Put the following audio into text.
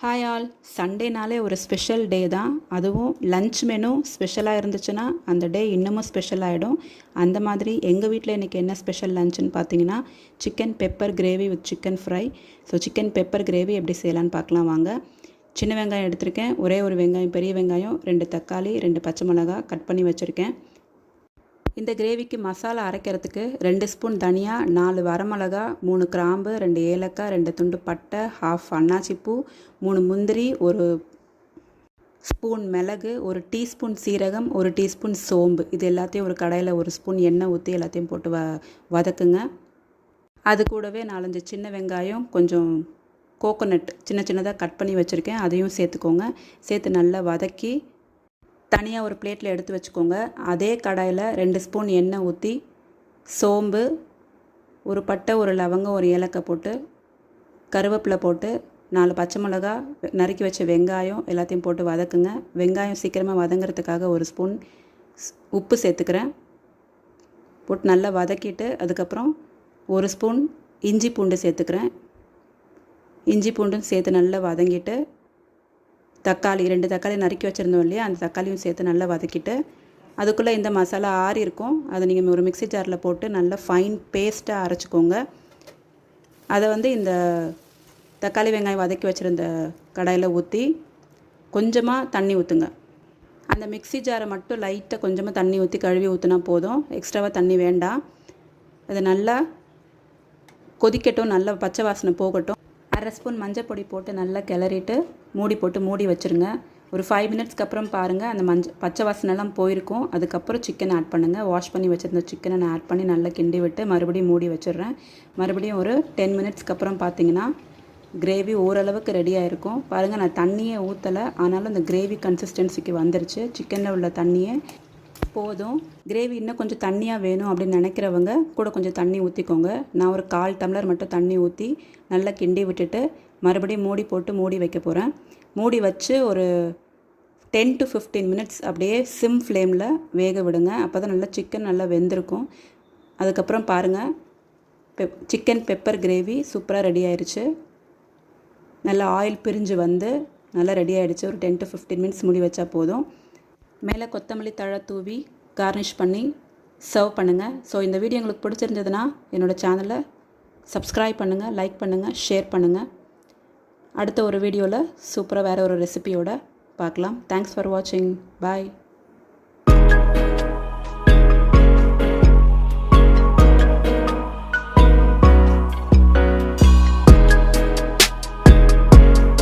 Hi all. சண்டேனாலே ஒரு special day தான். அதுவும் லன்ச் மெனு ஸ்பெஷலாக இருந்துச்சுன்னா அந்த டே இன்னமும் ஸ்பெஷல் ஆகிடும். அந்த மாதிரி எங்கள் வீட்டில் இன்றைக்கி என்ன ஸ்பெஷல் லன்ச்சுன்னு பார்த்தீங்கன்னா chicken pepper gravy with chicken fry. So chicken pepper gravy எப்படி செய்யலான்னு பார்க்கலாம் வாங்க. சின்ன வெங்காயம் எடுத்திருக்கேன், ஒரே ஒரு வெங்காயம், பெரிய வெங்காயம், 2 தக்காளி, 2 பச்சை மிளகா கட் பண்ணி வச்சுருக்கேன். இந்த கிரேவிக்கு மசாலா அரைக்கிறதுக்கு 2 ஸ்பூன் தனியா, 4 வரமிளகா, 3 கிராம்பு, 2 ஏலக்காய், 2 துண்டு பட்டை, 1/2 அன்னாச்சிப்பூ, 3 முந்திரி, 1 ஸ்பூன் மிளகு, 1 டீஸ்பூன் சீரகம், 1 டீஸ்பூன் சோம்பு. இது எல்லாத்தையும் ஒரு கடாயில் 1 ஸ்பூன் எண்ணெய் ஊற்றி எல்லாத்தையும் போட்டு வதக்குங்க. அது கூடவே 4-5 சின்ன வெங்காயம், கொஞ்சம் கோகோனட் சின்ன சின்னதாக கட் பண்ணி வச்சுருக்கேன், அதையும் சேர்த்துக்கோங்க. சேர்த்து நல்லா வதக்கி தனியாக ஒரு பிளேட்டில் எடுத்து வச்சுக்கோங்க. அதே கடாயில் 2 ஸ்பூன் எண்ணெய் ஊற்றி சோம்பு, ஒரு பட்டை, ஒரு லவங்கம், ஒரு ஏலக்காய் போட்டு கருவேப்பிலை போட்டு 4 பச்சை மிளகா, நறுக்கி வச்ச வெங்காயம் எல்லாத்தையும் போட்டு வதக்குங்க. வெங்காயம் சீக்கிரமாக வதங்கிறதுக்காக 1 ஸ்பூன் உப்பு சேர்த்துக்கிறேன். போட்டு நல்லா வதக்கிட்டு அதுக்கப்புறம் 1 ஸ்பூன் இஞ்சி பூண்டு சேர்த்துக்கிறேன். இஞ்சி பூண்டும் சேர்த்து நல்லா வதங்கிட்டு தக்காளி 2 தக்காளி நறுக்கி வச்சுருந்தோம் இல்லையா, அந்த தக்காளியும் சேர்த்து நல்லா வதக்கிட்டு அதுக்குள்ளே இந்த மசாலா ஆறி இருக்கும், அதை நீங்கள் ஒரு மிக்ஸி ஜாரில் போட்டு நல்லா ஃபைன் பேஸ்ட்டாக அரைச்சிக்கோங்க. அதை இந்த தக்காளி வெங்காயம் வதக்கி வச்சுருந்த கடாயில் ஊற்றி கொஞ்சமாக தண்ணி ஊற்றுங்க. அந்த மிக்ஸி ஜாரை மட்டும் லைட்டாக கொஞ்சமாக தண்ணி ஊற்றி கழுவி ஊற்றினா போதும், எக்ஸ்ட்ராவாக தண்ணி வேண்டாம். அது நல்லா கொதிக்கட்டும், நல்லா பச்சை வாசனை போகட்டும். 1/2 ஸ்பூன் மஞ்சள் பொடி போட்டு நல்லா கிளறிட்டு மூடி வச்சுருங்க. ஒரு 5 மினிட்ஸ்க்கு அப்புறம் பாருங்கள், அந்த பச்சை வாசனைலாம் போயிருக்கும். அதுக்கப்புறம் சிக்கன் ஆட் பண்ணுங்கள். வாஷ் பண்ணி வச்சுருந்த சிக்கனை நான் ஆட் பண்ணி நல்லா கிண்டி விட்டு மறுபடியும் மூடி வச்சிடுறேன். மறுபடியும் ஒரு 10 மினிட்ஸ்க்கு அப்புறம் பார்த்தீங்கன்னா கிரேவி ஓரளவுக்கு ரெடியாக இருக்கும். பாருங்கள், நான் தண்ணியே ஊற்றலை, ஆனாலும் அந்த கிரேவி கன்சிஸ்டன்சிக்கு வந்துருச்சு. சிக்கனில் உள்ள தண்ணியே போதும். கிரேவி இன்னும் கொஞ்சம் தண்ணியாக வேணும் அப்படின்னு நினைக்கிறவங்க கூட கொஞ்சம் தண்ணி ஊற்றிக்கோங்க. நான் ஒரு 1/4 டம்ளர் மட்டும் தண்ணி ஊற்றி நல்லா கிண்டி விட்டுட்டு மறுபடியும் மூடி வைக்க போகிறேன். மூடி வச்சு ஒரு 10 to 15 மினிட்ஸ் அப்படியே சிம் ஃப்ளேமில் வேக விடுங்க. அப்போ தான் நல்லா சிக்கன் நல்லா வெந்திருக்கும். அதுக்கப்புறம் பாருங்கள், சிக்கன் பெப்பர் கிரேவி சூப்பராக ரெடி ஆயிடுச்சு. நல்லா ஆயில் பிரிஞ்சு நல்லா ரெடி ஆகிடுச்சு. ஒரு 10 to 15 மினிட்ஸ் மூடி வச்சா போதும். மேலே கொத்தமல்லி தழை தூவி கார்னிஷ் பண்ணி சர்வ் பண்ணுங்கள். ஸோ இந்த வீடியோ உங்களுக்கு பிடிச்சிருந்ததுன்னா என்னோடய சேனலை சப்ஸ்கிரைப் பண்ணுங்கள், லைக் பண்ணுங்கள், ஷேர் பண்ணுங்கள். அடுத்த ஒரு வீடியோவில் சூப்பராக வேறு ஒரு ரெசிபியோடு பார்க்கலாம். தேங்க்ஸ் ஃபார் வாட்சிங். பாய்.